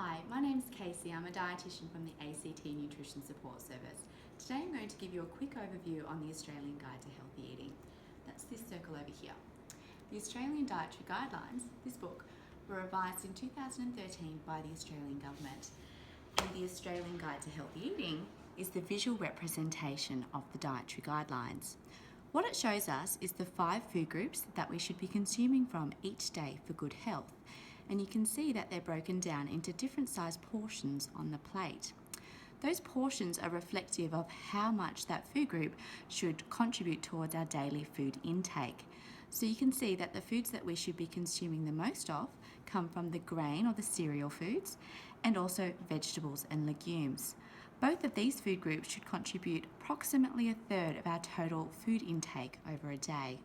Hi, my name's Kasey. I'm a dietitian from the ACT Nutrition Support Service. Today I'm going to give you a quick overview on the Australian Guide to Healthy Eating. That's this circle over here. The Australian Dietary Guidelines, this book, were revised in 2013 by the Australian Government. And the Australian Guide to Healthy Eating is the visual representation of the dietary guidelines. What it shows us is the 5 food groups that we should be consuming from each day for good health. And you can see that they're broken down into different sized portions on the plate. Those portions are reflective of how much that food group should contribute towards our daily food intake. So you can see that the foods that we should be consuming the most of come from the grain or the cereal foods and also vegetables and legumes. Both of these food groups should contribute approximately a third of our total food intake over a day.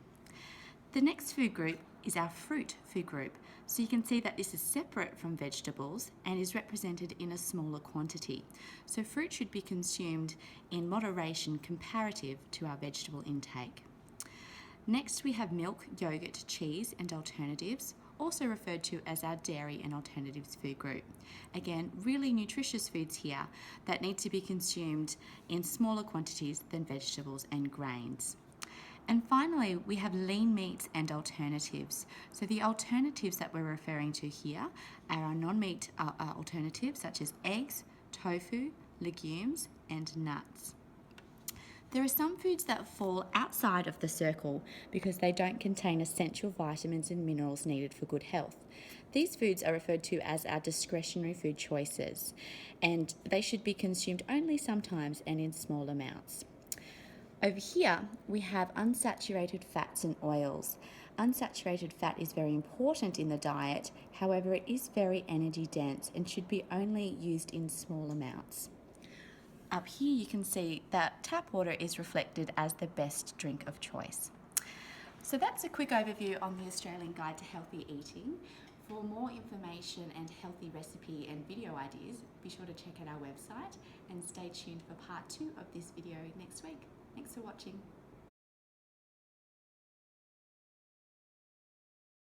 The next food group is our fruit food group. So you can see that this is separate from vegetables and is represented in a smaller quantity. So fruit should be consumed in moderation comparative to our vegetable intake. Next we have milk, yogurt, cheese and alternatives, also referred to as our dairy and alternatives food group. Again, really nutritious foods here that need to be consumed in smaller quantities than vegetables and grains. And finally, we have lean meats and alternatives. So the alternatives that we're referring to here are our non-meat alternatives such as eggs, tofu, legumes and nuts. There are some foods that fall outside of the circle because they don't contain essential vitamins and minerals needed for good health. These foods are referred to as our discretionary food choices, and they should be consumed only sometimes and in small amounts. Over here, we have unsaturated fats and oils. Unsaturated fat is very important in the diet, however, it is very energy dense and should be only used in small amounts. Up here, you can see that tap water is reflected as the best drink of choice. So that's a quick overview on the Australian Guide to Healthy Eating. For more information and healthy recipe and video ideas, be sure to check out our website and stay tuned for part 2 of this video next week. Thanks for watching.